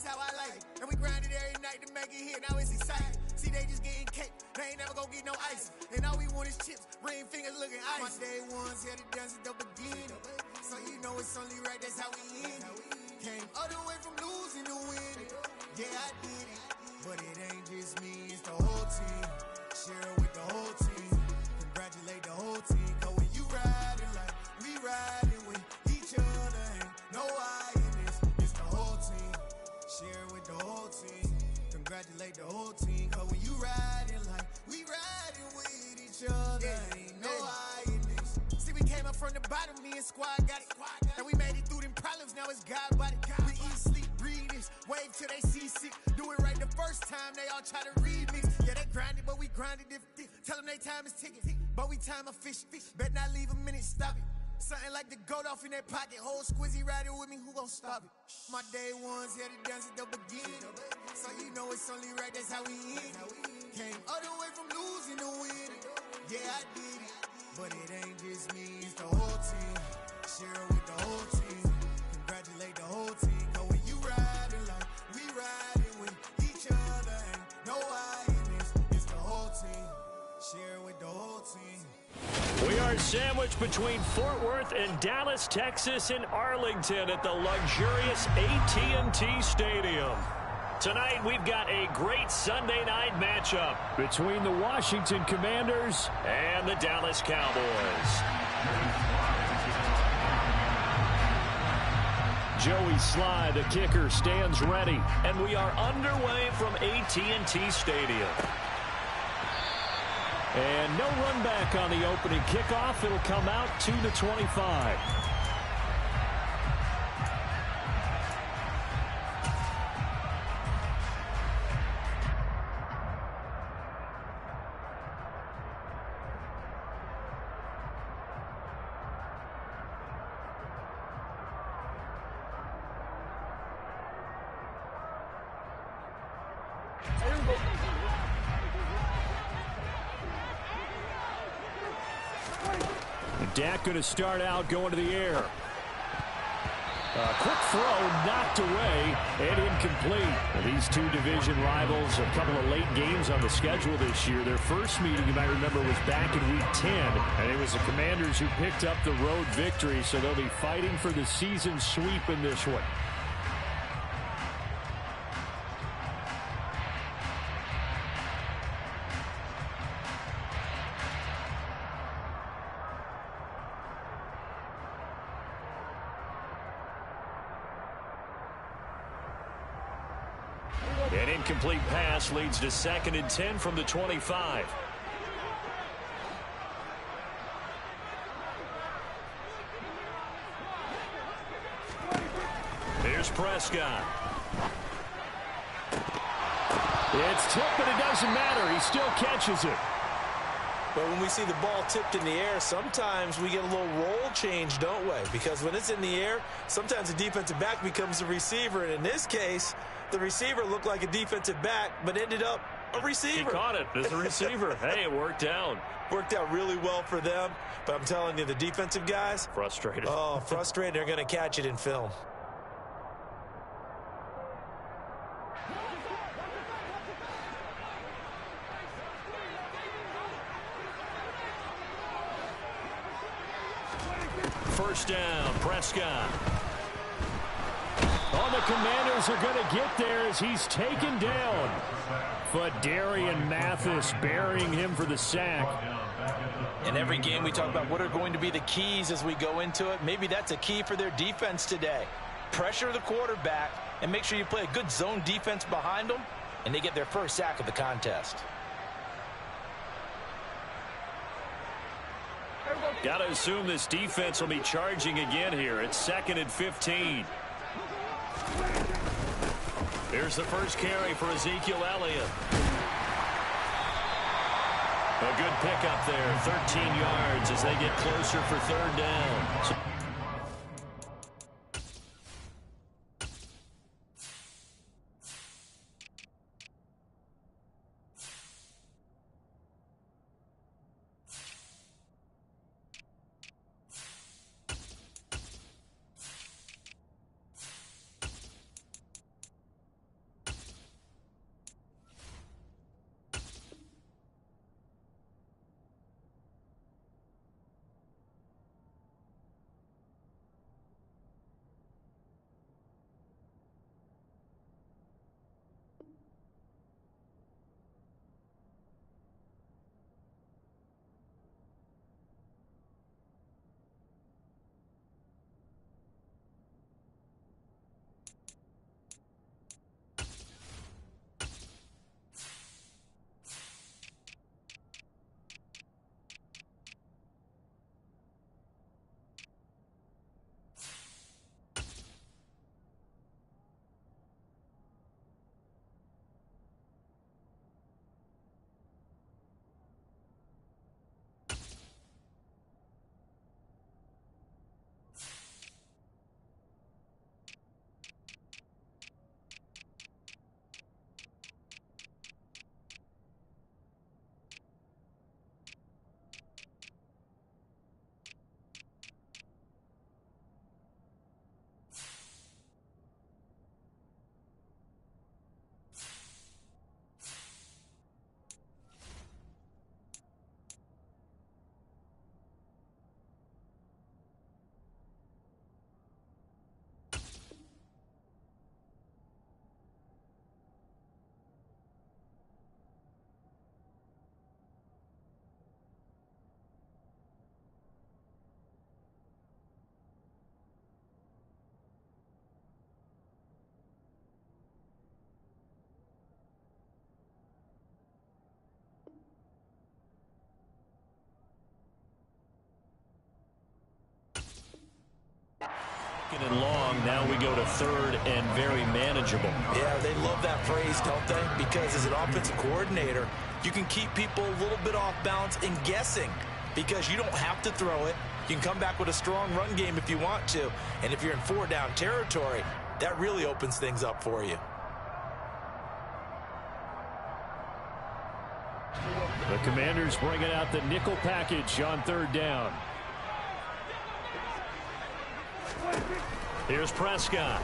how I like it. And we grinded every night to make it hit, now it's exciting. See, they just getting cake, they ain't never gonna get no ice. And all we want is chips, ring fingers looking ice. My day ones here to dance at the beginning. So you know it's only right, that's how we end it. Came all the way from losing to winning. Yeah, I did it. But it ain't just me, it's the whole team. Share it with the whole team. Congratulate the whole team. Cause when you riding like we riding with each other, ain't no I in this. It's the whole team. Share it with the whole team. Congratulate the whole team. Cause when you riding like we riding with each other, ain't no I in this. See, we came up from the bottom, me and squad got it. And we made it through them problems, now it's God body. We eat, sleep, breathe this. Wave till they see sick. Do it right the first time, they all try to remix. Yeah, they grinded, but we grinded different. Tell them they time is ticking, but we time efficient. Bet not leave a minute, stop it. Something like the goat off in that pocket. Whole squizzy riding with me, who gon' stop it? My day ones here to dance at the beginning. So you know it's only right, that's how we end it. Came all the way from losing to winning. Yeah, I did it. But it ain't just me, it's the whole team. Share it with the whole team. Congratulate the whole team. Cause when you riding like we riding with each other, ain't no I in this. It's the whole team. Share it with the whole team. We are sandwiched between Fort Worth and Dallas, Texas, and Arlington at the luxurious AT&T Stadium. Tonight, we've got a great Sunday night matchup between the Washington Commanders and the Dallas Cowboys. Joey Sly, the kicker, stands ready, and we are underway from AT&T Stadium. And no run back on the opening kickoff. It'll come out to the 25. Dak going to start out going to the air. A quick throw knocked away and incomplete. These two division rivals, a couple of late games on the schedule this year. Their first meeting, you might remember, was back in Week 10, and it was the Commanders who picked up the road victory, so they'll be fighting for the season sweep in this one. An incomplete pass leads to 2nd and 10 from the 25. Here's Prescott. It's tipped, but it doesn't matter. He still catches it. But when we see the ball tipped in the air, sometimes we get a little roll change, don't we? Because when it's in the air, sometimes the defensive back becomes the receiver. And in this case, the receiver looked like a defensive back, but ended up a receiver. He caught it as a receiver. Hey, it worked out. Worked out really well for them. But I'm telling you, the defensive guys. Frustrated. Oh, frustrated. They're going to catch it in film. First down, Prescott. Oh, the Commanders are going to get there as he's taken down. Darian Mathis burying him for the sack. In every game we talk about what are going to be the keys as we go into it. Maybe that's a key for their defense today. Pressure the quarterback and make sure you play a good zone defense behind them, and they get their first sack of the contest. Got to assume this defense will be charging again here. It's 2nd and 15. Here's the first carry for Ezekiel Elliott. A good pickup there, 13 yards as they get closer for 3rd down. And long, now we go to third and very manageable. Yeah, they love that phrase, don't they? Because as an offensive coordinator, you can keep people a little bit off balance and guessing because you don't have to throw it. You can come back with a strong run game if you want to. And if you're in 4-down territory, that really opens things up for you. The Commanders bringing out the nickel package on 3rd down. Here's Prescott.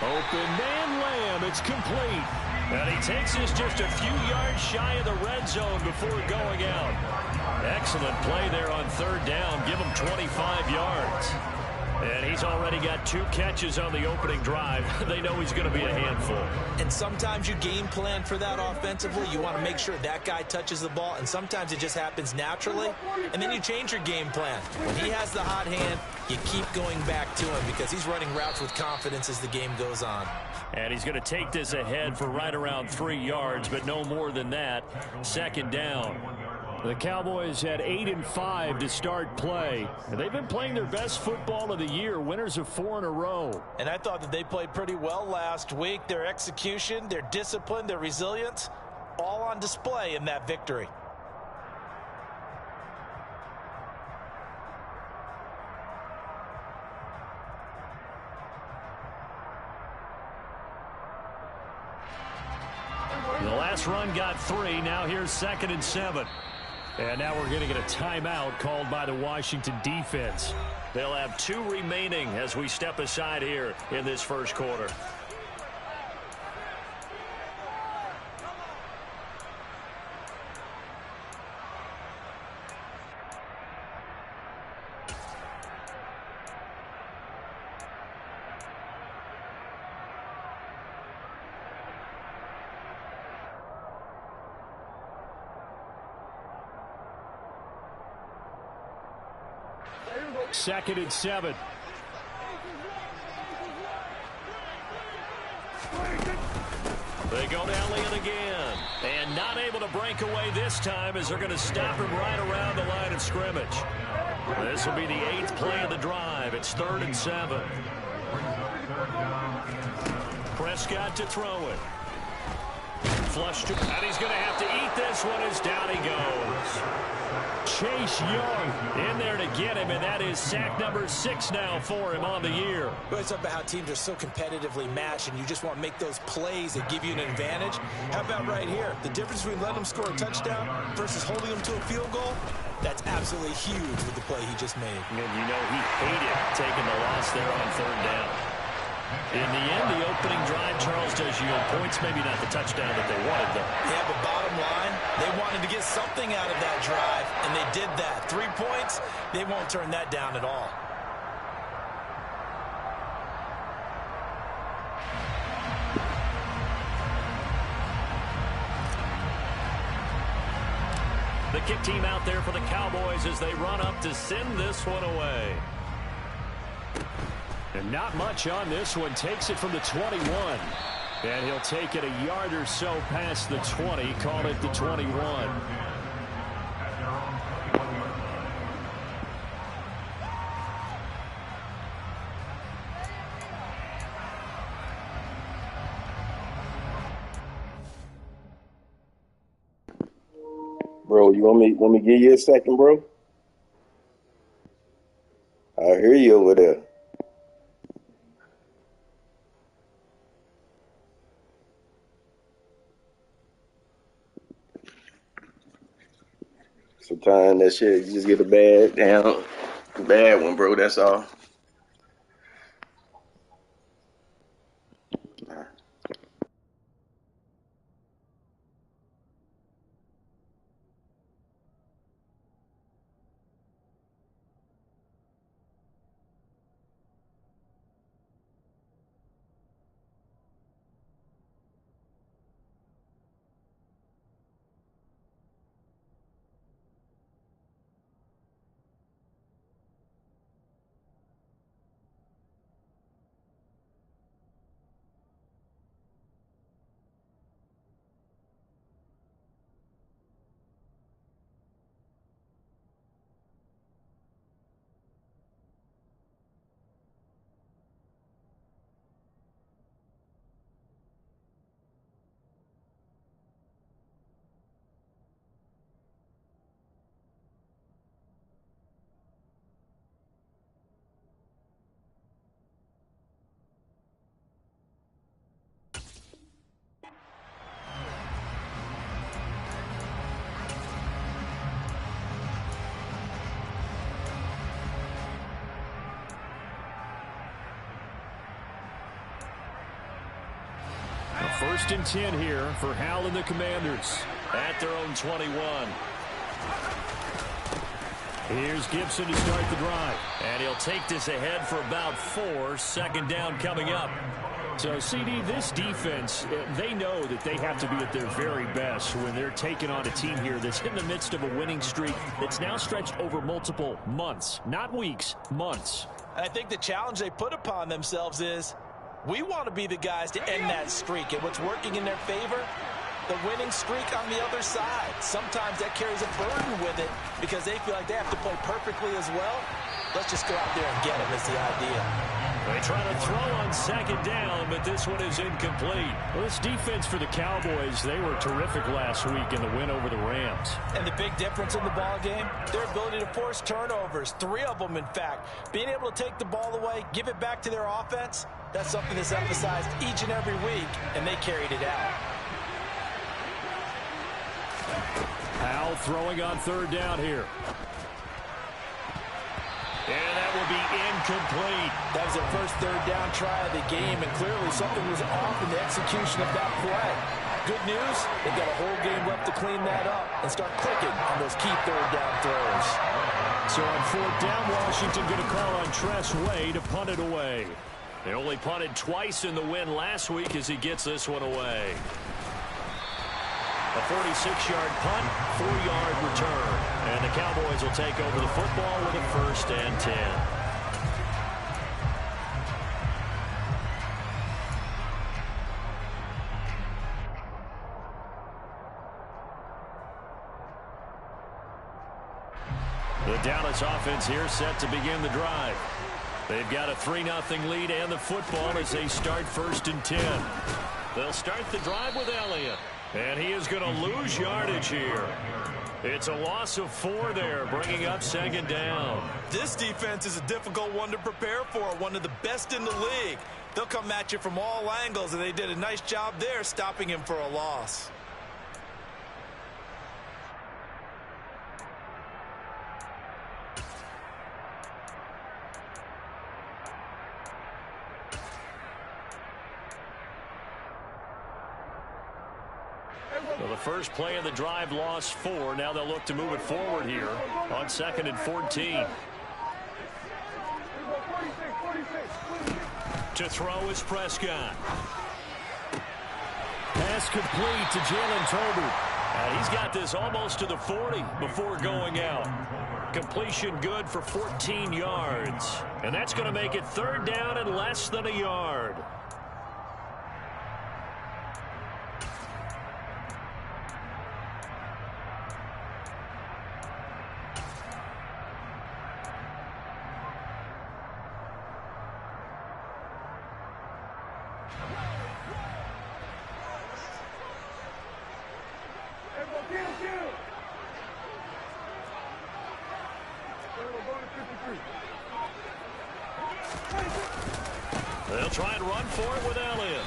Open man Lamb. It's complete. And he takes us just a few yards shy of the red zone before going out. Excellent play there on 3rd down. Give him 25 yards. And he's already got 2 catches on the opening drive. They know he's going to be a handful. And sometimes you game plan for that offensively. You want to make sure that guy touches the ball, and sometimes it just happens naturally. And then you change your game plan. When he has the hot hand, you keep going back to him because he's running routes with confidence as the game goes on. And he's going to take this ahead for right around 3 yards, but no more than that. 2nd down. The Cowboys had 8-5 to start play. And they've been playing their best football of the year, winners of 4 in a row. And I thought that they played pretty well last week. Their execution, their discipline, their resilience, all on display in that victory. The last run got 3. Now here's 2nd and 7. And now we're going to get a timeout called by the Washington defense. They'll have 2 remaining as we step aside here in this first quarter. Second and 7. They go to Elliott again. And not able to break away this time as they're going to stop him right around the line of scrimmage. This will be the 8th play of the drive. It's 3rd and 7. Prescott to throw it. Flush to, and he's going to have to eat this one as down he goes. Chase Young in there to get him, and that is sack number 6 now for him on the year. But it's about how teams are so competitively matched, and you just want to make those plays that give you an advantage. How about right here? The difference between letting them score a touchdown versus holding them to a field goal, that's absolutely huge with the play he just made. And you know he hated taking the loss there on 3rd down. In the end, the opening drive, Charles, does yield points. Maybe not the touchdown that they wanted, though. Yeah, but bottom line, they wanted to get something out of that drive, and they did that. 3 points, they won't turn that down at all. The kick team out there for the Cowboys as they run up to send this one away. And not much on this one. Takes it from the 21. And he'll take it a yard or so past the 20. Call it the 21. Bro, you want me to give you a second, bro? I hear you over there. Sometimes that shit, you just get a bad one, bro. That's all. First and 10 here for Hal and the Commanders at their own 21. Here's Gibson to start the drive. And he'll take this ahead for about 4. Second down coming up. So, CD, this defense, they know that they have to be at their very best when they're taking on a team here that's in the midst of a winning streak that's now stretched over multiple months. Not weeks, months. And I think the challenge they put upon themselves is we want to be the guys to end that streak. And what's working in their favor? The winning streak on the other side. Sometimes that carries a burden with it because they feel like they have to play perfectly as well. Let's just go out there and get them is the idea. They try to throw on second down, but this one is incomplete. Well, this defense for the Cowboys, they were terrific last week in the win over the Rams. And the big difference in the ball game, their ability to force turnovers, 3 of them in fact. Being able to take the ball away, give it back to their offense, that's something that's emphasized each and every week, and they carried it out. Hal throwing on third down here. And that will be incomplete. That was their first third down try of the game, and clearly something was off in the execution of that play. Good news, they've got a whole game left to clean that up and start clicking on those key third down throws. So on fourth down, Washington going to call on Tress Way to punt it away. They only punted twice in the win last week as he gets this one away. A 46-yard punt, 4-yard return. And the Cowboys will take over the football with a first and 10. The Dallas offense here set to begin the drive. They've got a 3-0 lead and the football as they start first and 10. They'll start the drive with Elliott. And he is going to lose yardage here. It's a loss of 4 there, bringing up second down. This defense is a difficult one to prepare for, one of the best in the league. They'll come at you from all angles, and they did a nice job there stopping him for a loss. Well, the first play of the drive lost 4. Now they'll look to move it forward here on 2nd and 14. To throw is Prescott. Pass complete to Jalen Tolbert. He's got this almost to the 40 before going out. Completion good for 14 yards. And that's going to make it third down and less than a yard. They'll try and run for it with Elliott.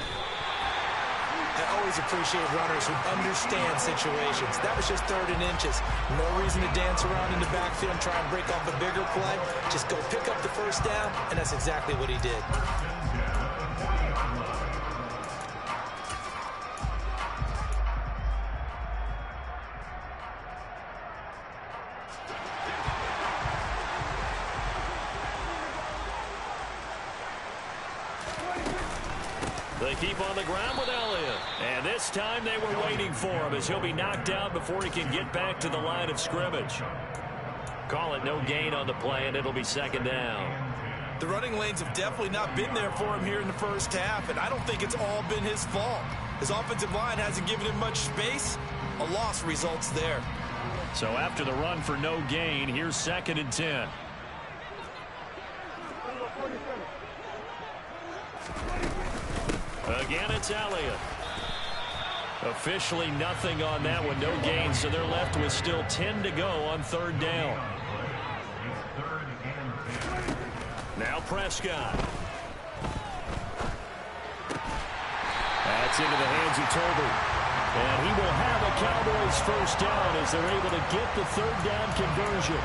I always appreciate runners who understand situations. That was just 3rd and inches. No reason to dance around in the backfield and try and break off a bigger play. Just go pick up the first down, and that's exactly what he did. They keep on the ground with Elliott. And this time they were waiting for him as he'll be knocked out before he can get back to the line of scrimmage. Call it no gain on the play, and it'll be second down. The running lanes have definitely not been there for him here in the first half, and I don't think it's all been his fault. His offensive line hasn't given him much space. A loss results there. So after the run for no gain, here's 2nd and 10. Again, it's Elliott. Officially nothing on that one, no gain, so they're left with still 10 to go on third down. Now Prescott. That's into the hands of Tolbert. And he will have a Cowboys first down as they're able to get the third down conversion.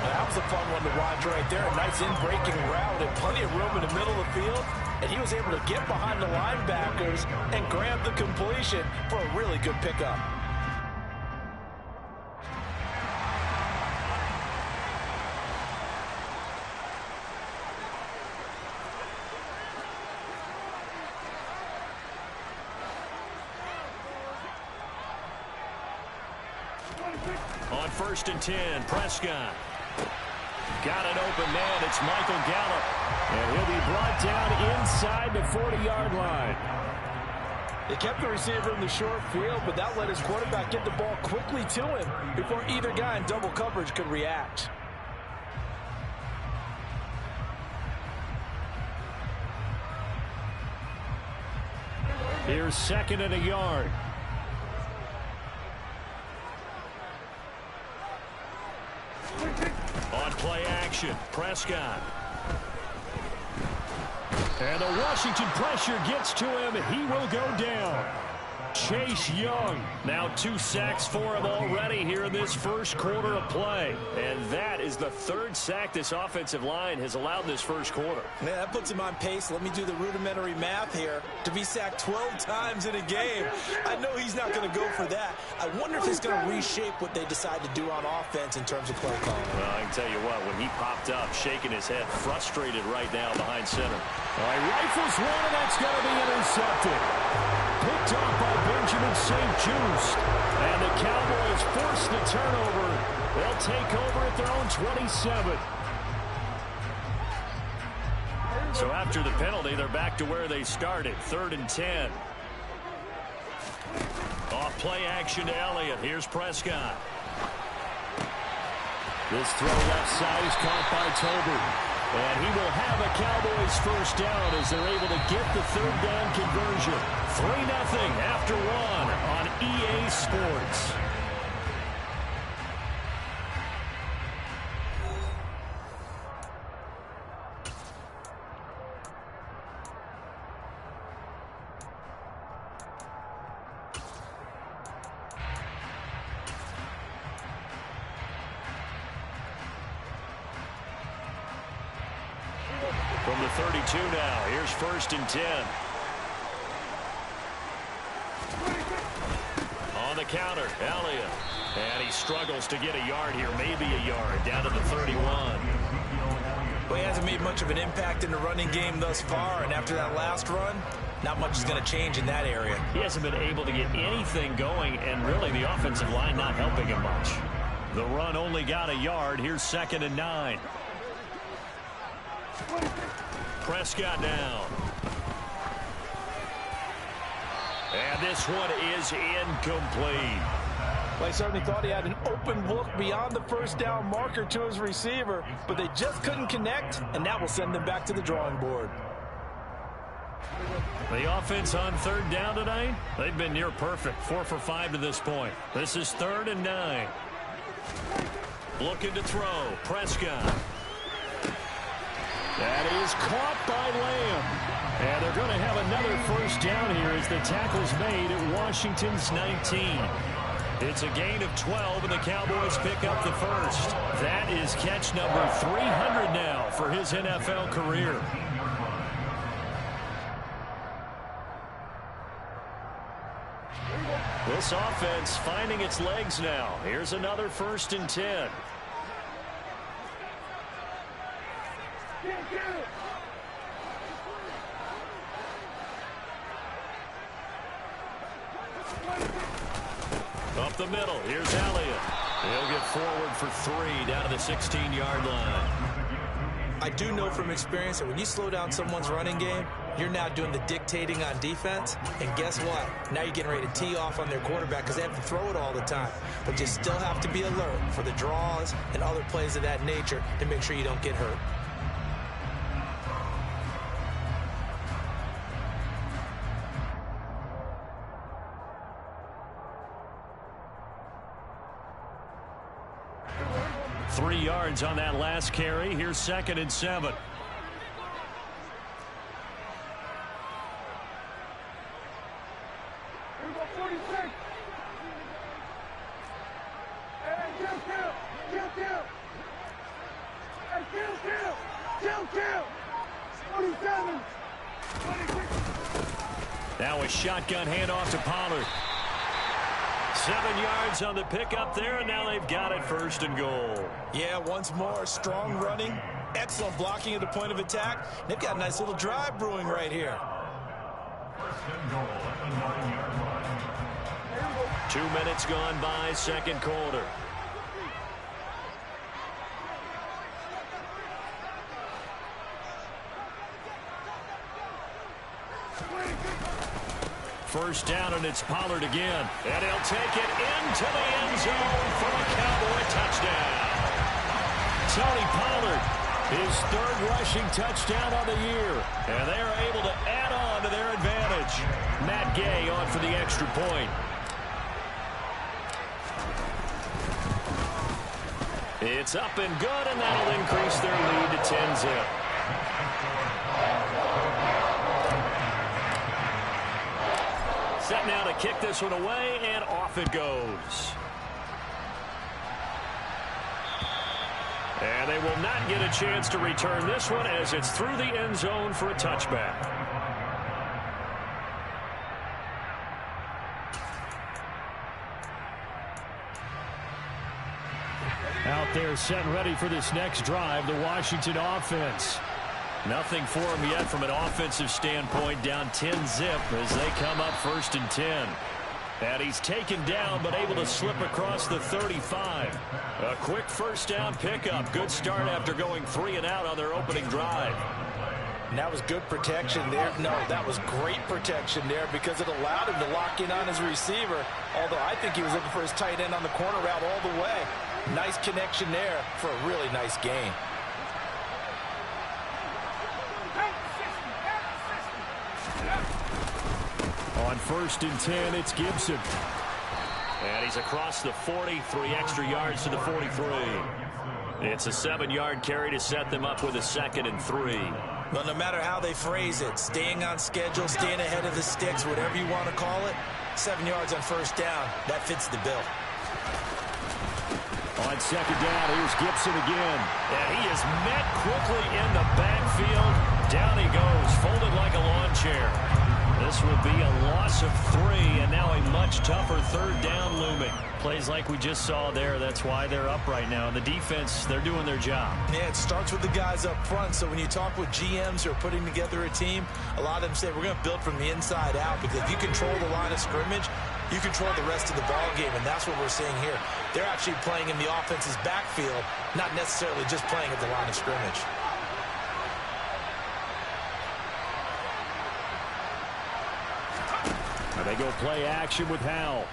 That was a fun one to watch right there. A nice in-breaking route and plenty of room in the middle of the field. and he was able to get behind the linebackers and grab the completion for a really good pickup. On 1st and 10, Prescott. Got an open man. It's Michael Gallup. And he'll be brought down inside the 40-yard line. They kept the receiver in the short field, but that let his quarterback get the ball quickly to him before either guy in double coverage could react. Here's 2nd and a yard. On play action, Prescott. And the Washington pressure gets to him. He will go down. Chase Young. Now 2 sacks for him already here in this first quarter of play. And that is the 3rd sack this offensive line has allowed this first quarter. Man, that puts him on pace. Let me do the rudimentary math here. To be sacked 12 times in a game, I know he's not going to go for that. I wonder if it's going to reshape what they decide to do on offense in terms of play calling. Well, I can tell you what, when he popped up, shaking his head, frustrated right now behind center. All right, rifles one, and that's going to be intercepted. Picked off by Benjamin St. Just. And the Cowboys force the turnover. They'll take over at their own 27. So after the penalty, they're back to where they started, 3rd and 10. Off play action to Elliott. Here's Prescott. This throw left side is caught by Toby. And he will have a Cowboys first down as they're able to get the 3rd down conversion. 3-0 after 1 on EA Sports. From the 32 now, here's 1st and 10. On the counter, Elliott. And he struggles to get a yard here, maybe a yard, down to the 31. Well, he hasn't made much of an impact in the running game thus far, and after that last run, not much is going to change in that area. He hasn't been able to get anything going, and really the offensive line not helping him much. The run only got a yard. Here's 2nd and 9. Prescott down. And this one is incomplete. Well, he certainly thought he had an open look beyond the first down marker to his receiver, but they just couldn't connect, and that will send them back to the drawing board. The offense on 3rd down tonight, they've been near perfect. 4 for 5 to this point. This is 3rd and 9. Looking to throw. Prescott. That is caught by Lamb. And they're going to have another first down here as the tackle's made at Washington's 19. It's a gain of 12, and the Cowboys pick up the first. That is catch number 300 now for his NFL career. This offense finding its legs now. Here's another 1st and 10. Up the middle, here's Elliott. He'll get forward for 3 down to the 16-yard line. I do know from experience that when you slow down someone's running game, you're now doing the dictating on defense. And guess what? Now you're getting ready to tee off on their quarterback because they have to throw it all the time. But you still have to be alert for the draws and other plays of that nature to make sure you don't get hurt. Three yards on that last carry. Here's 2nd and 7. Now a shotgun handoff to Pollard. 7 yards on the pickup there, and now they've got it 1st and goal. Yeah, once more, strong running, excellent blocking at the point of attack. They've got a nice little drive brewing right here. 2 minutes gone by, 2nd quarter. First down, and it's Pollard again. And he'll take it into the end zone for a Cowboy touchdown. Tony Pollard, his 3rd rushing touchdown of the year. And they are able to add on to their advantage. Matt Gay on for the extra point. It's up and good, and that'll increase their lead to 10-zip. Set now to kick this one away, and off it goes. And they will not get a chance to return this one as it's through the end zone for a touchback. Out there set and ready for this next drive, the Washington offense. Nothing for them yet from an offensive standpoint, down 10-zip as they come up 1st and 10. And he's taken down but able to slip across the 35. A quick first down pickup. Good start after going 3 and out on their opening drive. And that was good protection there. No, that was great protection there because it allowed him to lock in on his receiver, although I think he was looking for his tight end on the corner route all the way. Nice connection there for a really nice gain. On 1st and 10, it's Gibson. And he's across the 40, 3 extra yards to the 43. It's a 7-yard carry to set them up with a 2nd and 3. Well, no matter how they phrase it, staying on schedule, staying ahead of the sticks, whatever you want to call it, 7 yards on 1st down, that fits the bill. On 2nd down, here's Gibson again. And he is met quickly in the backfield. Down he goes, folded like a lawn chair. This will be a loss of 3, and now a much tougher 3rd down looming. Plays like we just saw there. That's why they're up right now. And the defense, they're doing their job. Yeah, it starts with the guys up front. So when you talk with GMs who are putting together a team, a lot of them say we're going to build from the inside out, because if you control the line of scrimmage, you control the rest of the ball game, and that's what we're seeing here. They're actually playing in the offense's backfield, not necessarily just playing at the line of scrimmage. And they go play action with Howell.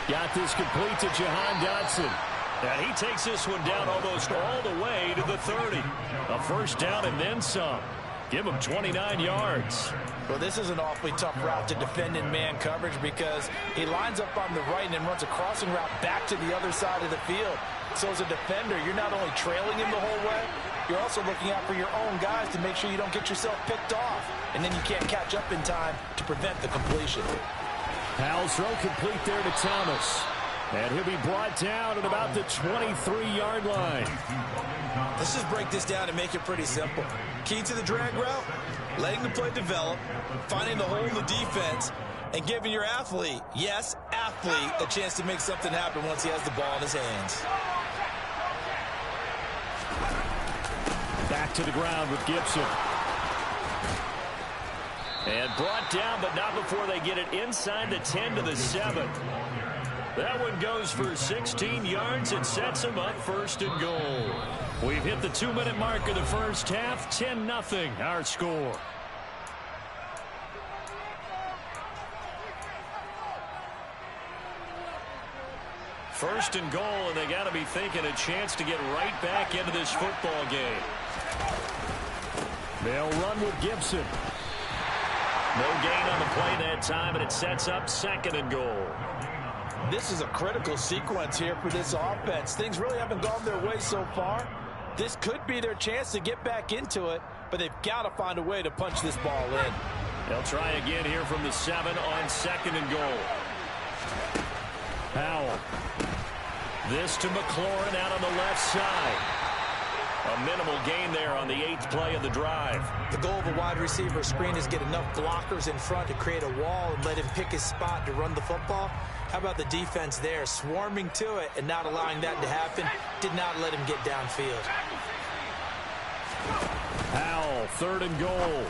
Got this complete to Jahan Dotson. And he takes this one down almost all the way to the 30. A 1st down and then some. Give him 29 yards. Well, this is an awfully tough route to defend in man coverage because he lines up on the right and then runs a crossing route back to the other side of the field. So as a defender, you're not only trailing him the whole way, you're also looking out for your own guys to make sure you don't get yourself picked off. And then you can't catch up in time to prevent the completion. Howell's throw complete there to Thomas. And he'll be brought down at about the 23-yard line. Let's just break this down and make it pretty simple. Key to the drag route, letting the play develop, finding the hole in the defense, and giving your athlete, yes, athlete, a chance to make something happen once he has the ball in his hands. Back to the ground with Gibson. And brought down, but not before they get it inside the 10 to the 7. That one goes for 16 yards and sets them up 1st and goal. We've hit the 2-minute mark of the first half. 10-0 our score. First and goal, and they got to be thinking a chance to get right back into this football game. They'll run with Gibson. No gain on the play that time, and it sets up 2nd and goal. This is a critical sequence here for this offense. Things really haven't gone their way so far. This could be their chance to get back into it, but they've got to find a way to punch this ball in. They'll try again here from the 7 on 2nd and goal. Howell. This to McLaurin out on the left side. A minimal gain there on the 8th play of the drive. The goal of a wide receiver screen is get enough blockers in front to create a wall and let him pick his spot to run the football. How about the defense there, swarming to it and not allowing that to happen? Did not let him get downfield. Howell, 3rd and goal.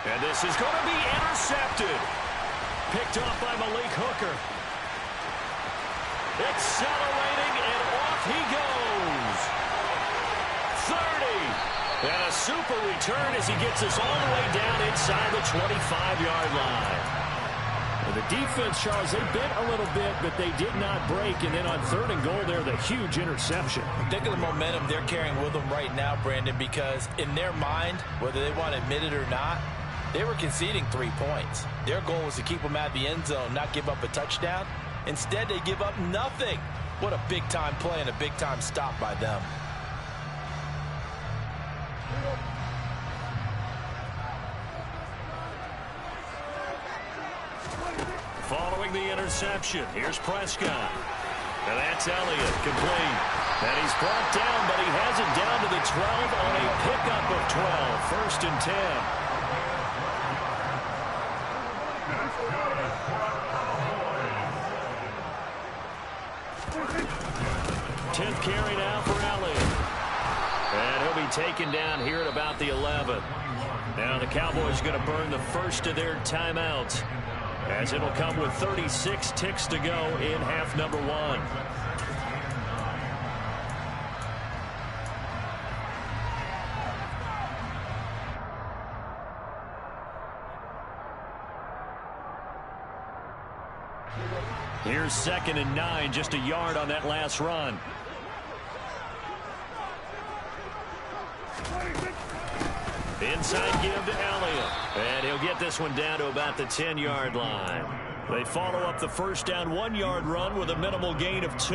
And this is going to be intercepted. Picked off by Malik Hooker. Accelerating, and off he goes. 30. And a super return as he gets us all the way down inside the 25-yard line. And the defense, Charles, they bit a little bit, but they did not break. And then on 3rd and goal there, the huge interception. Think of the momentum they're carrying with them right now, Brandon, because in their mind, whether they want to admit it or not, they were conceding 3 points. Their goal was to keep them out of the end zone, not give up a touchdown. Instead, they give up nothing. What a big-time play and a big-time stop by them. Following the interception, here's Prescott. And that's Elliott, complete. And he's brought down, but he has it down to the 12 on a pickup of 12. 1st and 10. 10th carry now for Elliott. And he'll be taken down here at about the 11. Now the Cowboys going to burn the first of their timeouts, as it'll come with 36 ticks to go in half number 1. Here's 2nd and 9, just a yard on that last run. Inside give to Elliott. And he'll get this one down to about the 10-yard line. They follow up the first down 1-yard run with a minimal gain of 2.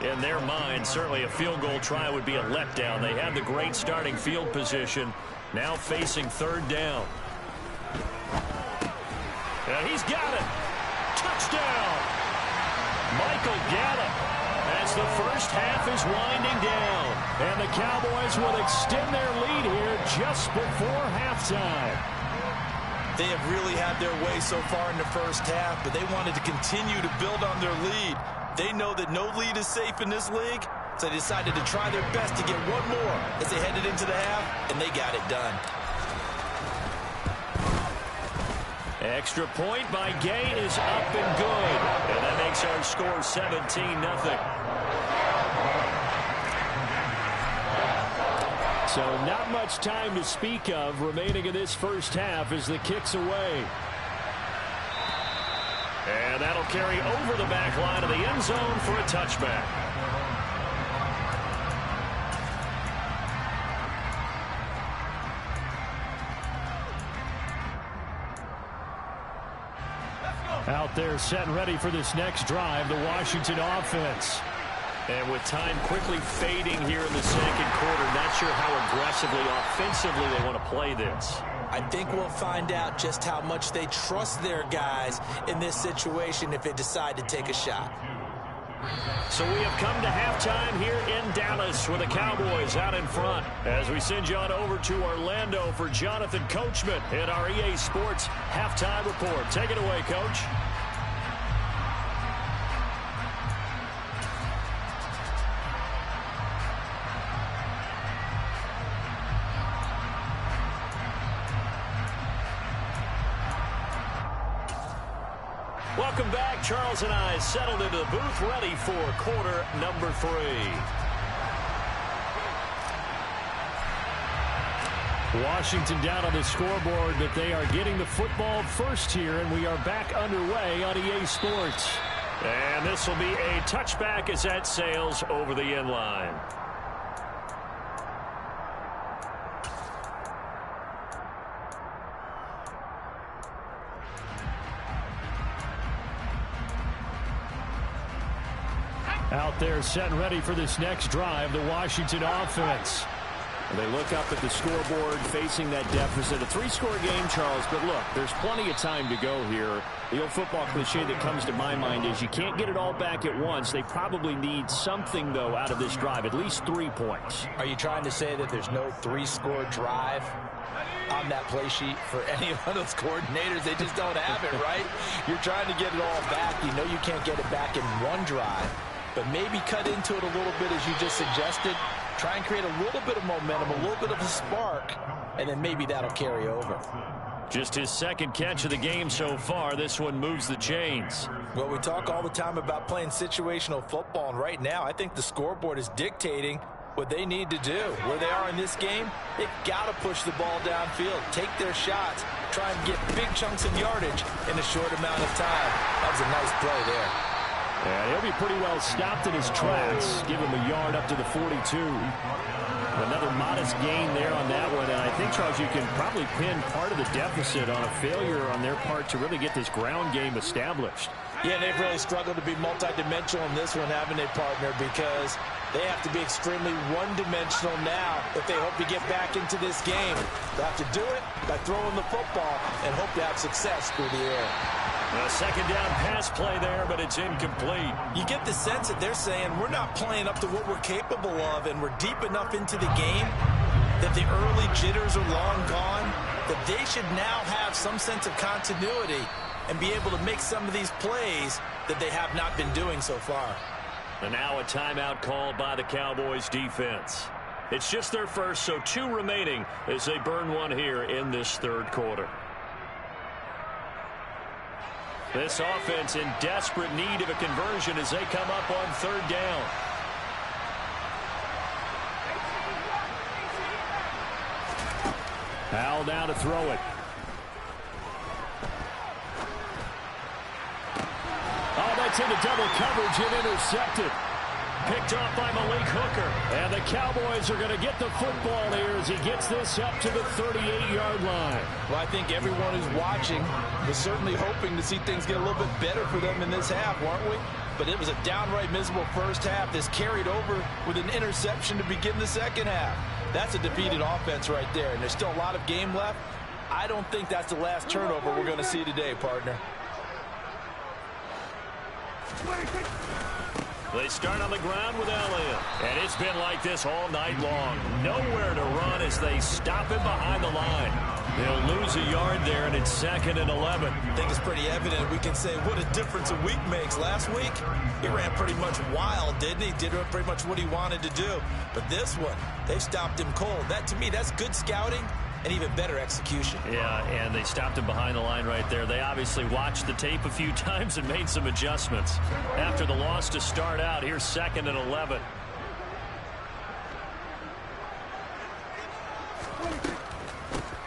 In their mind, certainly a field goal try would be a letdown. They had the great starting field position, now facing 3rd down. And he's got it. Touchdown. Michael Gallup, as the first half is winding down. And the Cowboys will extend their lead here just before halftime. They have really had their way so far in the first half, but they wanted to continue to build on their lead. They know that no lead is safe in this league, so they decided to try their best to get one more as they headed into the half, and they got it done. Extra point by Gay is up and good. And that makes our score 17-0. So not much time to speak of remaining in this first half as the kick's away. And that'll carry over the back line of the end zone for a touchback. Out there set and ready for this next drive, the Washington offense. And with time quickly fading here in the second quarter, not sure how aggressively, offensively they want to play this. I think we'll find out just how much they trust their guys in this situation if they decide to take a shot. So we have come to halftime here in Dallas with the Cowboys out in front. As we send you on over to Orlando for Jonathan Coachman in our EA Sports Halftime Report. Take it away, Coach. Welcome back. Charles and I settled into the booth, ready for quarter number 3. Washington down on the scoreboard, but they are getting the football first here, and we are back underway on EA Sports. And this will be a touchback as that sails over the end line. Out there set and ready for this next drive, the Washington offense. They look up at the scoreboard facing that deficit. A 3-score game, Charles, but look, there's plenty of time to go here. The old football cliche that comes to my mind is you can't get it all back at once. They probably need something, though, out of this drive, at least 3 points. Are you trying to say that there's no 3-score drive on that play sheet for any of those coordinators? They just don't have it, right? You're trying to get it all back. You know you can't get it back in one drive, but maybe cut into it a little bit, as you just suggested. Try and create a little bit of momentum, a little bit of a spark, and then maybe that'll carry over. Just his second catch of the game so far. This one moves the chains. Well, we talk all the time about playing situational football, and right now I think the scoreboard is dictating what they need to do. Where they are in this game, they've got to push the ball downfield, take their shots, try and get big chunks of yardage in a short amount of time. That was a nice play there. And he'll be pretty well stopped in his tracks. Give him a yard up to the 42. Another modest gain there on that one. And I think, Charles, you can probably pin part of the deficit on a failure on their part to really get this ground game established. Yeah, they've really struggled to be multidimensional in this one, haven't they, partner? Because they have to be extremely one-dimensional now if they hope to get back into this game. They have to do it by throwing the football and hope to have success through the air. A second down pass play there, but it's incomplete. You get the sense that they're saying we're not playing up to what we're capable of, and we're deep enough into the game that the early jitters are long gone, that they should now have some sense of continuity and be able to make some of these plays that they have not been doing so far. And now a timeout called by the Cowboys defense. It's just their first, so 2 remaining as they burn one here in this third quarter. This offense in desperate need of a conversion as they come up on third down. Howell now to throw it. Oh, that's into double coverage and intercepted. Picked off by Malik Hooker. And the Cowboys are going to get the football here as he gets this up to the 38-yard line. Well, I think everyone who's watching was certainly hoping to see things get a little bit better for them in this half, weren't we? But it was a downright miserable first half. This carried over with an interception to begin the second half. That's a defeated offense right there, and there's still a lot of game left. I don't think that's the last turnover we're going to see today, partner. They start on the ground with Elliott. And it's been like this all night long. Nowhere to run as they stop him behind the line. They'll lose a yard there, and it's 2nd and 11. I think it's pretty evident. We can say what a difference a week makes. Last week, he ran pretty much wild, didn't he? Did pretty much what he wanted to do. But this one, they've stopped him cold. That, to me, that's good scouting and even better execution. Yeah, and they stopped him behind the line right there. They obviously watched the tape a few times and made some adjustments. After the loss to start out, here's 2nd and 11.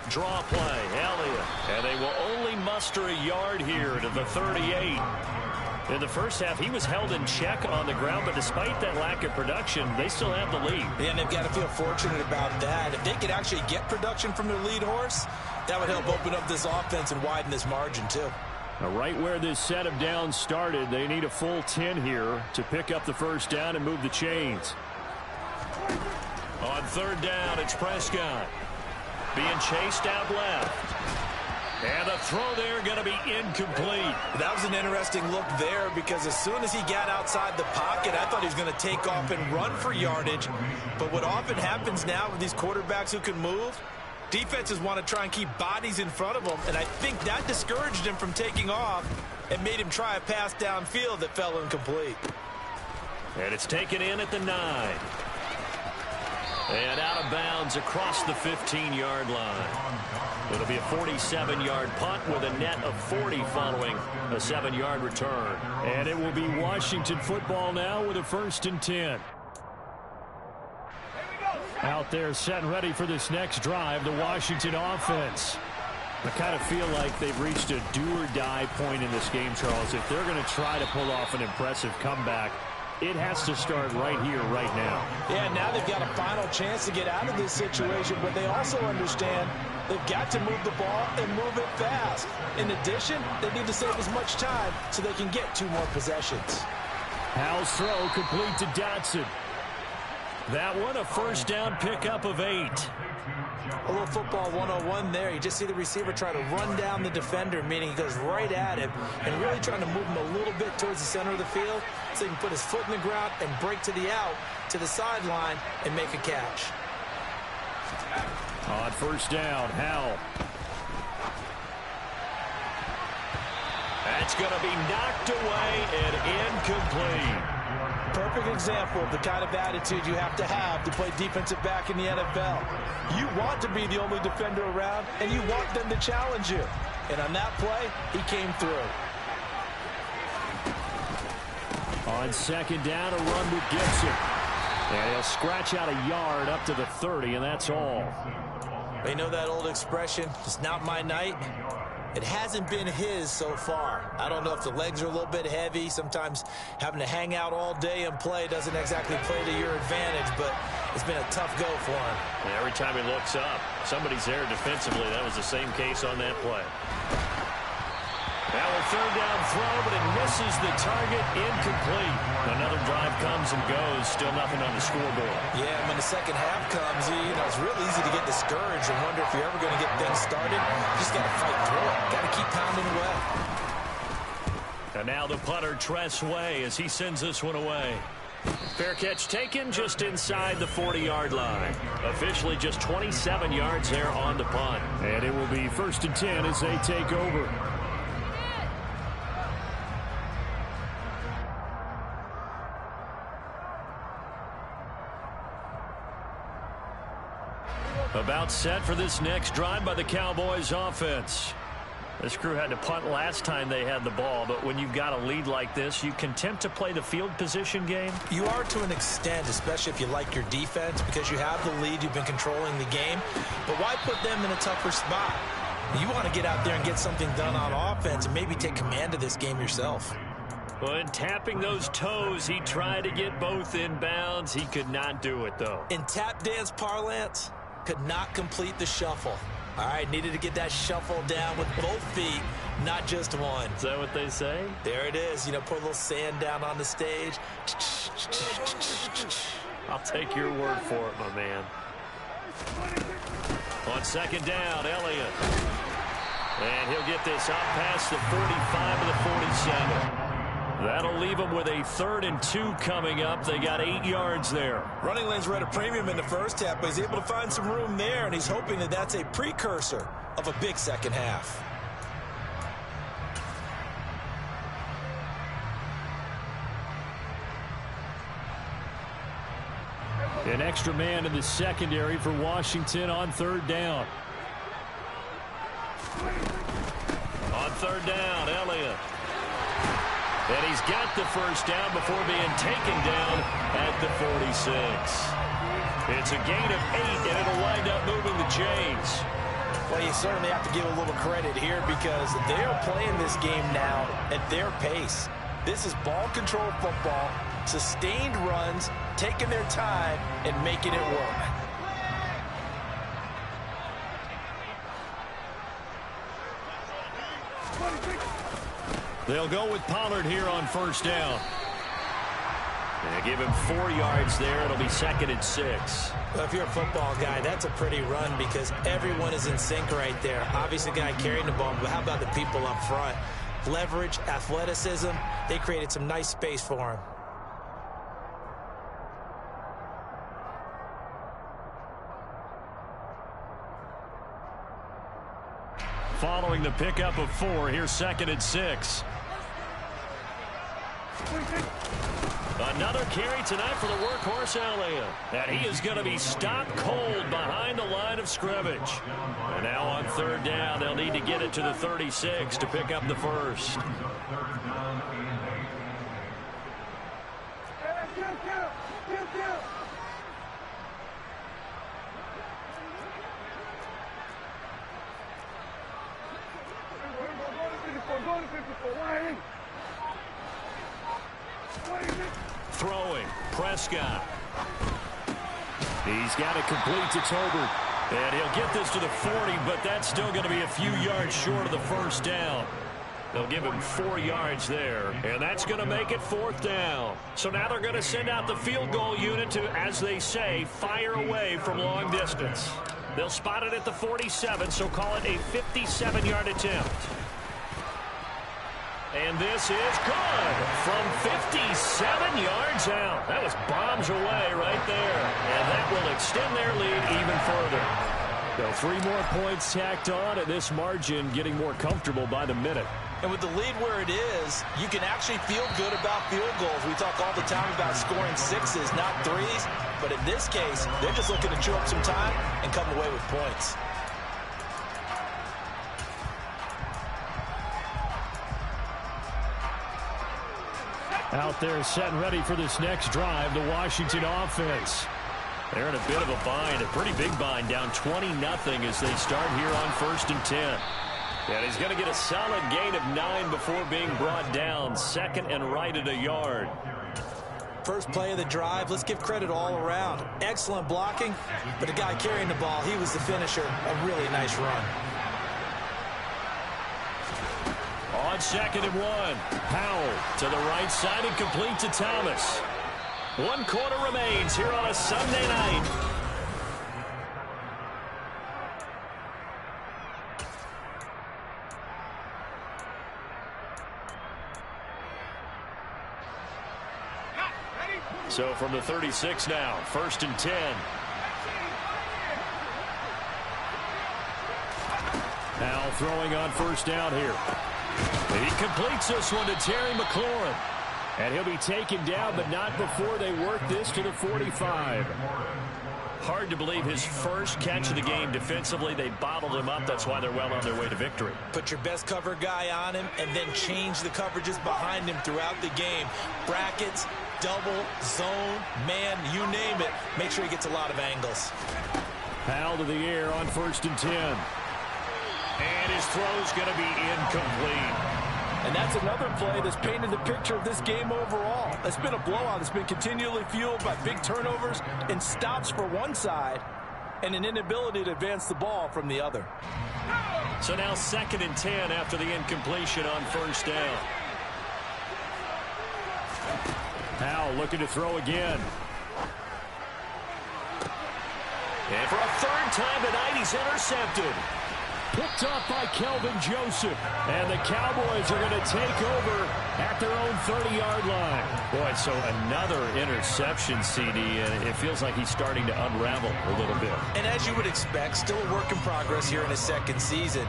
Draw play, Elliott. And they will only muster a yard here to the 38. In the first half, he was held in check on the ground, but despite that lack of production, they still have the lead. Yeah, and they've got to feel fortunate about that. If they could actually get production from their lead horse, that would help open up this offense and widen this margin, too. Now, right where this set of downs started, they need a full 10 here to pick up the first down and move the chains. On third down, it's Prescott. Being chased out left. And the throw there going to be incomplete. That was an interesting look there because as soon as he got outside the pocket, I thought he was going to take off and run for yardage. But what often happens now with these quarterbacks who can move, defenses want to try and keep bodies in front of them. And I think that discouraged him from taking off and made him try a pass downfield that fell incomplete. And it's taken in at the 9. And out of bounds across the 15-yard line. It'll be a 47-yard punt with a net of 40 following a 7-yard return. And it will be Washington football now with a 1st and 10. Out there set and ready for this next drive, the Washington offense. I kind of feel like they've reached a do-or-die point in this game, Charles. If they're going to try to pull off an impressive comeback, it has to start right here, right now. Yeah, now they've got a final chance to get out of this situation, but they also understand they've got to move the ball and move it fast. In addition, they need to save as much time so they can get 2 more possessions. Howell's throw complete to Dotson. That one, a first down pickup of 8. A little football 101 there. You just see the receiver try to run down the defender, meaning he goes right at him and really trying to move him a little bit towards the center of the field so he can put his foot in the ground and break to the out, to the sideline, and make a catch. On first down, Howell. That's going to be knocked away and incomplete. Perfect example of the kind of attitude you have to play defensive back in the NFL. You want to be the only defender around, and you want them to challenge you. And on that play, he came through. On second down, a run with Gibson. And he'll scratch out a yard up to the 30, and that's all. They know that old expression, it's not my night. It hasn't been his so far. I don't know if the legs are a little bit heavy. Sometimes having to hang out all day and play doesn't exactly play to your advantage, but it's been a tough go for him. And every time he looks up, somebody's there defensively. That was the same case on that play. Now a third down throw, but it misses the target, incomplete. Another drive comes and goes, still nothing on the scoreboard. Yeah, when the second half comes, it's real easy to get discouraged and wonder if you're ever going to get things started. You just got to fight through it. Got to keep pounding away. And now the punter, Tress Way, as he sends this one away. Fair catch taken just inside the 40-yard line. Officially just 27 yards there on the punt. And it will be 1st and 10 as they take over. About set for this next drive by the Cowboys offense. This crew had to punt last time they had the ball, but when you've got a lead like this, you content to play the field position game? You are to an extent, especially if you like your defense, because you have the lead, you've been controlling the game. But why put them in a tougher spot? You want to get out there and get something done on offense and maybe take command of this game yourself. When tapping those toes, he tried to get both in bounds. He could not do it, though. In tap dance parlance, could not complete the shuffle. All right, needed to get that shuffle down with both feet, not just one. Is that what they say? There it is. Put a little sand down on the stage. I'll take your word for it, my man. On second down, Elliott. And he'll get this out past the 45 to the 47. That'll leave them with a 3rd and 2 coming up. They got 8 yards there. Running lanes were at a premium in the first half, but he's able to find some room there, and he's hoping that that's a precursor of a big second half. An extra man in the secondary for Washington on 3rd down. On 3rd down, Elliott. And he's got the first down before being taken down at the 46. It's a gain of 8, and it'll wind up moving the chains. Well, you certainly have to give a little credit here because they're playing this game now at their pace. This is ball control football, sustained runs, taking their time, and making it work. They'll go with Pollard here on first down. And give him 4 yards there. It'll be 2nd and 6. Well, if you're a football guy, that's a pretty run because everyone is in sync right there. Obviously, the guy carrying the ball, but how about the people up front? Leverage, athleticism, they created some nice space for him. Following the pickup of 4, here's 2nd and 6. Another carry tonight for the workhorse Elliott. And he is going to be stopped cold behind the line of scrimmage. And now on 3rd down, they'll need to get it to the 36 to pick up the first. Throwing, Prescott. He's got it complete to Tolbert. And he'll get this to the 40, but that's still going to be a few yards short of the first down. They'll give him 4 yards there, and that's going to make it 4th down. So now they're going to send out the field goal unit to, as they say, fire away from long distance. They'll spot it at the 47, so call it a 57-yard attempt. And this is good from 57 yards out. That was bombs away right there, and that will extend their lead even further. So 3 more points tacked on, and this margin getting more comfortable by the minute. And with the lead where it is, you can actually feel good about field goals. We talk all the time about scoring 6s, not 3s. But in this case, they're just looking to chew up some time and come away with points. Out there set and ready for this next drive, the Washington offense. They're in a bit of a bind, a pretty big bind, down 20-0 as they start here on 1st and 10. And he's going to get a solid gain of 9 before being brought down. 2nd and right at a yard. First play of the drive, let's give credit all around. Excellent blocking, but the guy carrying the ball, he was the finisher. A really nice run. On 2nd and 1, Powell to the right side and complete to Thomas. 1 quarter remains here on a Sunday night. So from the 36 now, 1st and 10. Now throwing on 1st down here. He completes this one to Terry McLaurin. And he'll be taken down, but not before they work this to the 45. Hard to believe his first catch of the game defensively. They bottled him up. That's why they're well on their way to victory. Put your best cover guy on him and then change the coverages behind him throughout the game. Brackets, double, zone, man, you name it. Make sure he gets a lot of angles. Powell to the air on 1st and 10. And his throw's going to be incomplete. And that's another play that's painted the picture of this game overall. It's been a blowout. It's been continually fueled by big turnovers and stops for one side and an inability to advance the ball from the other. So now 2nd and 10 after the incompletion on 1st down. Powell looking to throw again. And for a 3rd time tonight, he's intercepted. Picked off by Kelvin Joseph. And the Cowboys are going to take over at their own 30-yard line. Boy, so another interception, CD, and it feels like he's starting to unravel a little bit. And as you would expect, still a work in progress here in his 2nd season.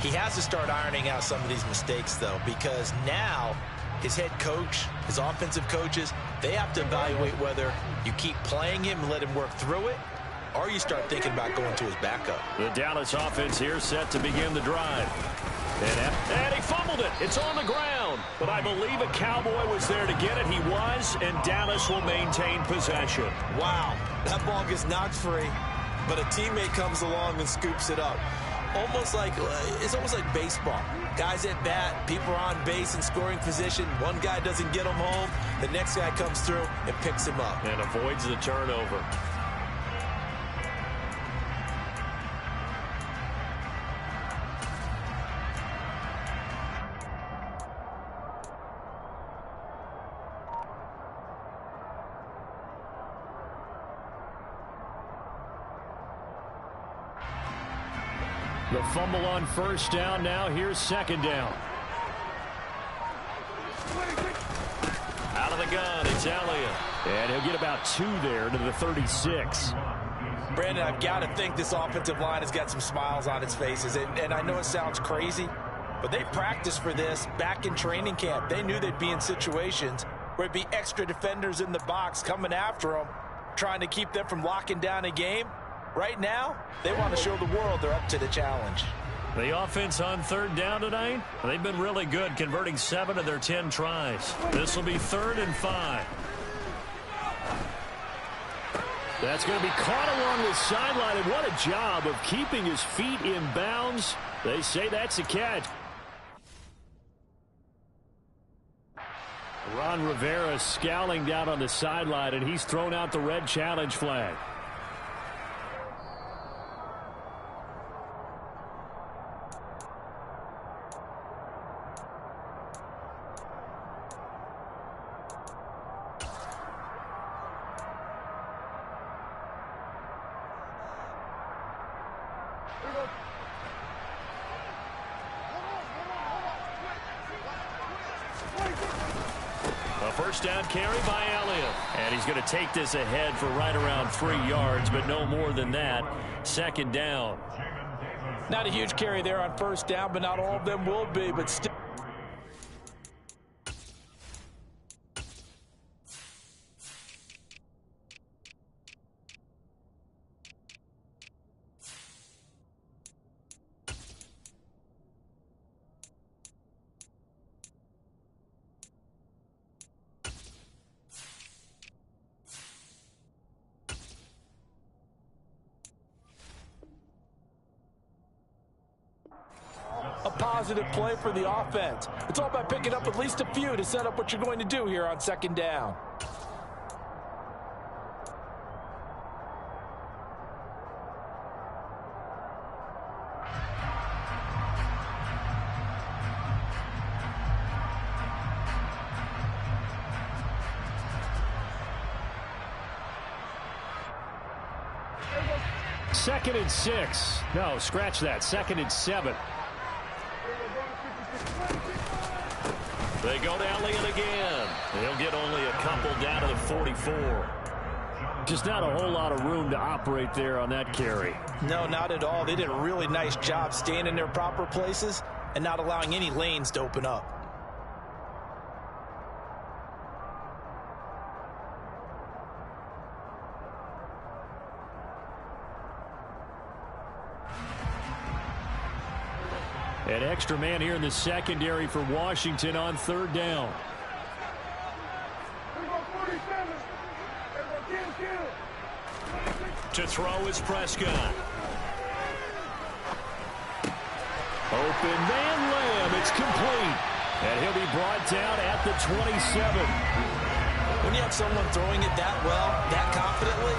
He has to start ironing out some of these mistakes, though, because now his head coach, his offensive coaches, they have to evaluate whether you keep playing him and let him work through it, or you start thinking about going to his backup. The Dallas offense here set to begin the drive. And he fumbled it. It's on the ground. But I believe a Cowboy was there to get it. He was, and Dallas will maintain possession. Wow, that ball gets knocked free, but a teammate comes along and scoops it up. It's almost like baseball. Guys at bat, people are on base in scoring position. One guy doesn't get him home. The next guy comes through and picks him up. And avoids the turnover. The fumble on 1st down. Now here's 2nd down. Out of the gun, it's Elliott. And he'll get about 2 there to the 36. Brandon, I've got to think this offensive line has got some smiles on its faces. And I know it sounds crazy, but they practiced for this back in training camp. They knew they'd be in situations where it'd be extra defenders in the box coming after them, trying to keep them from locking down a game. Right now, they want to show the world they're up to the challenge. The offense on 3rd down tonight, they've been really good, converting 7 of their 10 tries. This will be 3rd and 5. That's going to be caught along the sideline, and what a job of keeping his feet in bounds. They say that's a catch. Ron Rivera scowling down on the sideline, and he's thrown out the red challenge flag. First down carry by Elliott. And he's going to take this ahead for right around 3 yards, but no more than that. Second down. Not a huge carry there on first down, but not all of them will be, but still. A positive play for the offense. It's all about picking up at least a few to set up what you're going to do here on second down. Second and 6. No, scratch that. Second and 7. They go to Elliott again. They'll get only a couple down to the 44. Just not a whole lot of room to operate there on that carry. No, not at all. They did a really nice job staying in their proper places and not allowing any lanes to open up. An extra man here in the secondary for Washington on third down. To throw is Prescott. Open man Lamb. It's complete. And he'll be brought down at the 27. When you have someone throwing it that well, that confidently,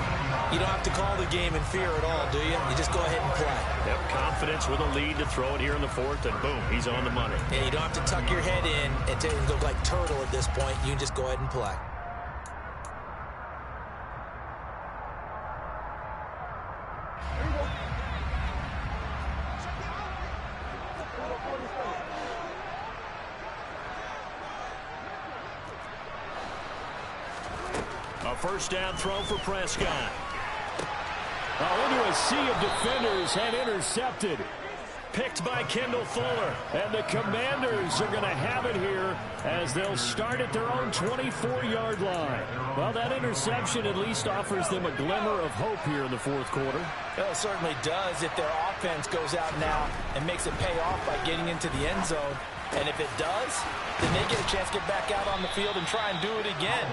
you don't have to call the game in fear at all, do you? You just go ahead and play. Yep, confidence with a lead to throw it here in the fourth, and boom, he's on the money. Yeah, you don't have to tuck your head in and go like turtle at this point. You can just go ahead and play. A first down throw for Prescott. Into a sea of defenders and intercepted. Picked by Kendall Fuller. And the Commanders are going to have it here as they'll start at their own 24-yard line. Well, that interception at least offers them a glimmer of hope here in the fourth quarter. Well, it certainly does if their offense goes out now and makes it pay off by getting into the end zone. And if it does, then they get a chance to get back out on the field and try and do it again.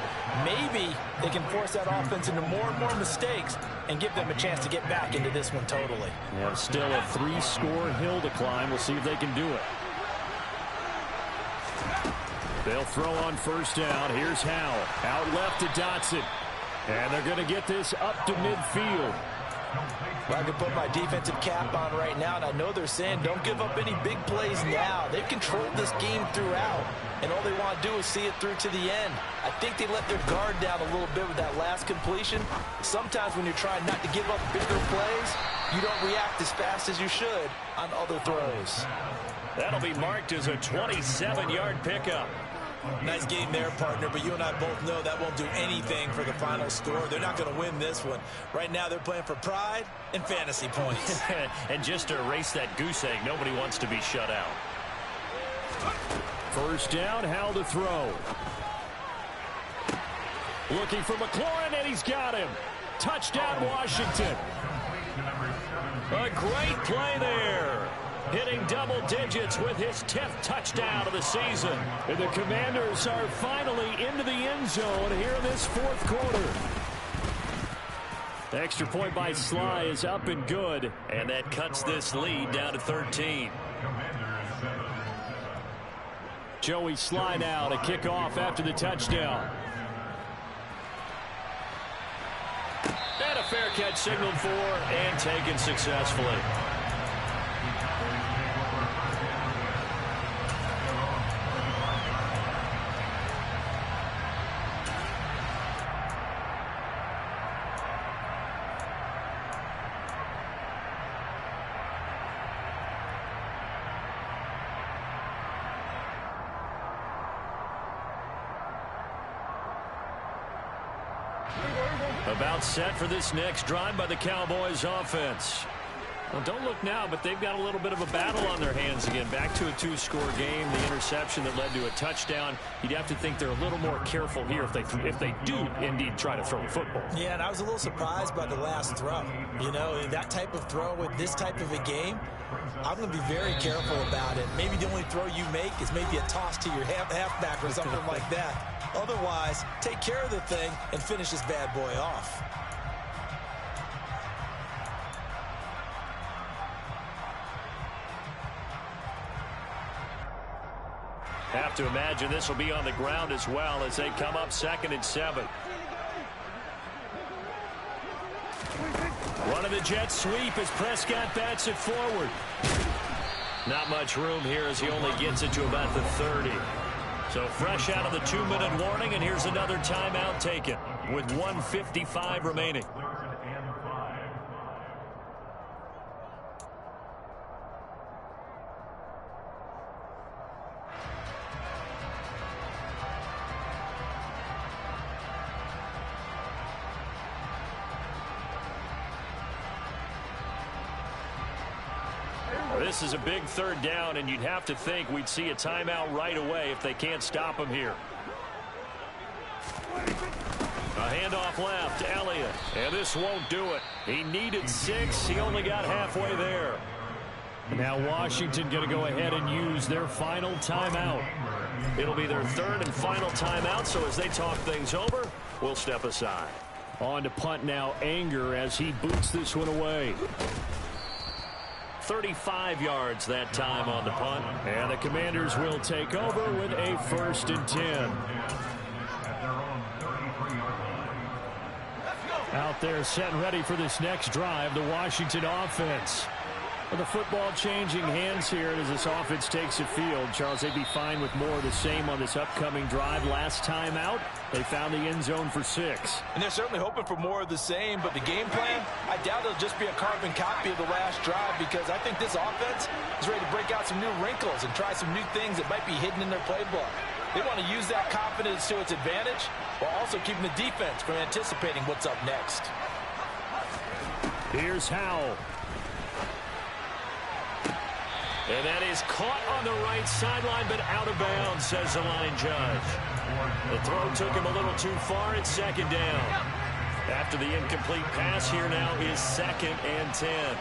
Maybe they can force that offense into more and more mistakes and give them a chance to get back into this one totally. Yeah, still a 3-score hill to climb. We'll see if they can do it. They'll throw on first down. Here's Howell. Out left to Dotson. And they're going to get this up to midfield. Well, I can put my defensive cap on right now, and I know they're saying don't give up any big plays now. They've controlled this game throughout, and all they want to do is see it through to the end. I think they let their guard down a little bit with that last completion. Sometimes when you're trying not to give up bigger plays, you don't react as fast as you should on other throws. That'll be marked as a 27-yard pickup. Nice game there, partner, but you and I both know that won't do anything for the final score. They're not going to win this one. Right now they're playing for pride and fantasy points. And just to erase that goose egg, nobody wants to be shut out. First down, Howell to throw. Looking for McLaurin, and he's got him. Touchdown, Washington. A great play there. Hitting double digits with his 10th touchdown of the season. And the Commanders are finally into the end zone here in this fourth quarter. The extra point by Sly is up and good. And that cuts this lead down to 13. Joey Sly now to kick off after the touchdown. And a fair catch signaled for and taken successfully. About set for this next drive by the Cowboys offense. Well, don't look now, but they've got a little bit of a battle on their hands again. Back to a two-score game. The interception that led to a touchdown. You'd have to think they're a little more careful here if they do indeed try to throw the football. Yeah, and I was a little surprised by the last throw. You know, that type of throw with this type of a game, I'm going to be very careful about it. Maybe the only throw you make is maybe a toss to your halfback or something like that. Otherwise, take care of the thing and finish this bad boy off. Have to imagine this will be on the ground as well as they come up 2nd and 7. Running the jet sweep as Prescott bats it forward. Not much room here as he only gets it to about the 30. So fresh out of the 2-minute warning, and here's another timeout taken with 1:55 remaining. This is a big 3rd down, and you'd have to think we'd see a timeout right away if they can't stop him here. A handoff left, Elliott, and this won't do it. He needed 6. He only got halfway there. Now Washington going to go ahead and use their final timeout. It'll be their 3rd and final timeout, so as they talk things over, we'll step aside. On to punt now, Anger, as he boots this one away. 35 yards that time on the punt. And the Commanders will take over with a 1st and 10. Out there set and ready for this next drive, the Washington offense. Well, the football changing hands here as this offense takes the field. Charles, they'd be fine with more of the same on this upcoming drive. Last time out, they found the end zone for 6. And they're certainly hoping for more of the same, but the game plan, I doubt it'll just be a carbon copy of the last drive, because I think this offense is ready to break out some new wrinkles and try some new things that might be hidden in their playbook. They want to use that confidence to its advantage while also keeping the defense from anticipating what's up next. Here's Howell. And that is caught on the right sideline, but out of bounds, says the line judge. The throw took him a little too far. It's 2nd down. After the incomplete pass, here now is 2nd and 10.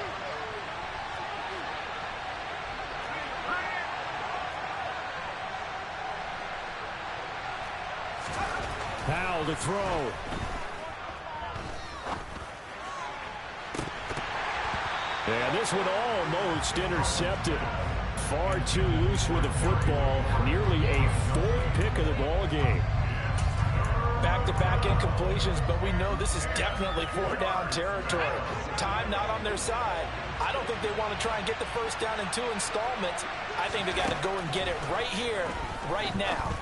Powell to throw. And this one almost intercepted. Far too loose with the football. Nearly a 4th pick of the ball game. Back-to-back incompletions, but we know this is definitely 4-down territory. Time not on their side. I don't think they want to try and get the 1st down in 2 installments. I think they got to go and get it right here, right now.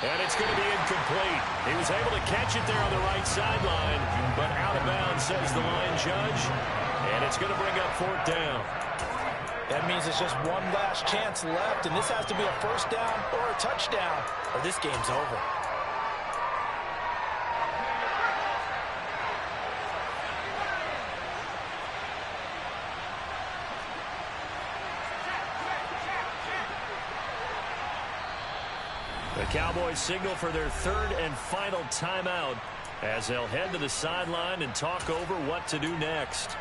And it's going to be incomplete. He was able to catch it there on the right sideline, but out of bounds, says the line judge. And it's going to bring up 4th down. That means it's just one last chance left, and this has to be a 1st down or a touchdown, or this game's over. The Cowboys signal for their 3rd and final timeout as they'll head to the sideline and talk over what to do next.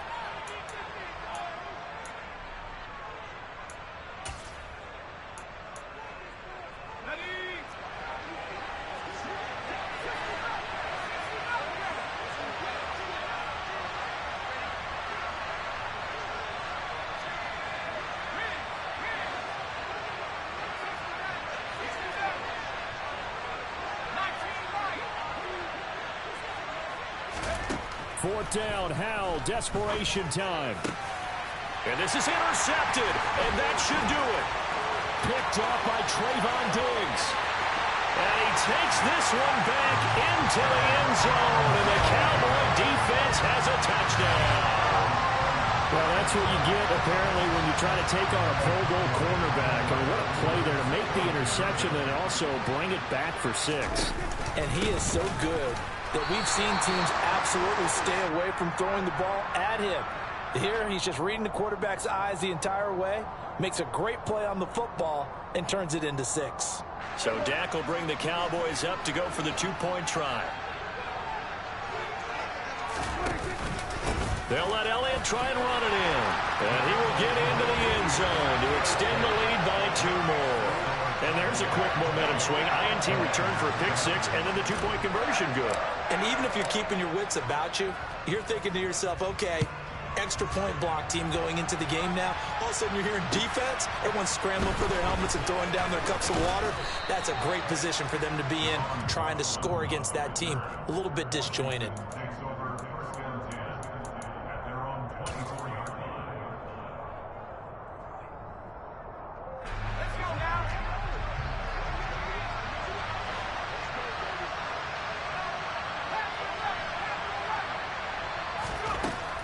Fourth down, Howell, desperation time. And this is intercepted, and that should do it. Picked up by Trayvon Diggs. And he takes this one back into the end zone, and the Cowboy defense has a touchdown. Well, that's what you get, apparently, when you try to take on a Pro Bowl cornerback. I mean, what a play there to make the interception and also bring it back for 6. And he is so good that we've seen teams absolutely stay away from throwing the ball at him. Here, he's just reading the quarterback's eyes the entire way, makes a great play on the football, and turns it into 6. So Dak will bring the Cowboys up to go for the 2-point try. They'll let Elliott try and run it in. And he will get into the end zone to extend the lead by 2 more. And there's a quick momentum swing. INT return for a pick 6, and then the 2-point conversion good. And even if you're keeping your wits about you, you're thinking to yourself, okay, extra point block team going into the game now. All of a sudden you're hearing defense. Everyone's scrambling for their helmets and throwing down their cups of water. That's a great position for them to be in, trying to score against that team. A little bit disjointed.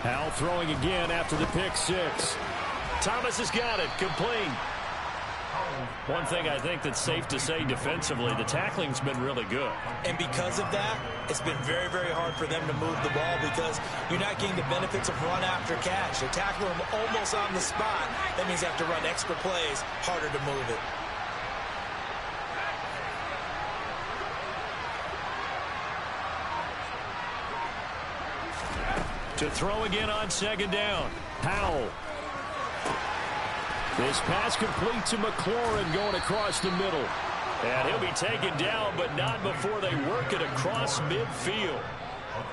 Howell throwing again after the pick 6. Thomas has got it. Complete. One thing I think that's safe to say defensively, the tackling's been really good. And because of that, it's been very, very hard for them to move the ball because you're not getting the benefits of run after catch. They're tackling them almost on the spot. That means they have to run extra plays, harder to move it. To throw again on 2nd down. Howell. This pass complete to McLaurin going across the middle. And he'll be taken down, but not before they work it across midfield.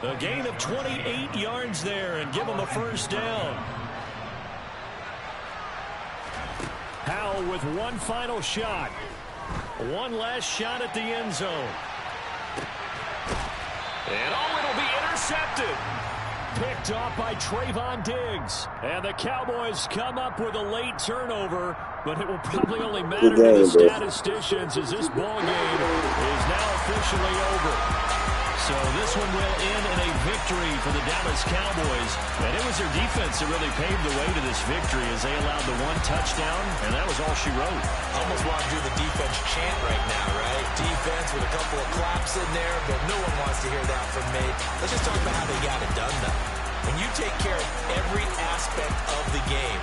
A gain of 28 yards there and give them a 1st down. Howell with one final shot. One last shot at the end zone. And it'll be intercepted. Picked off by Trayvon Diggs. And the Cowboys come up with a late turnover, but it will probably only matter to the statisticians as this ball game is now officially over. So this one will end in a victory for the Dallas Cowboys. And it was their defense that really paved the way to this victory as they allowed the 1 touchdown, and that was all she wrote. Almost want to do the defense chant right now, right? Defense with a couple of claps in there, but no one wants to hear that from me. Let's just talk about how they got it done, though. When you take care of every aspect of the game,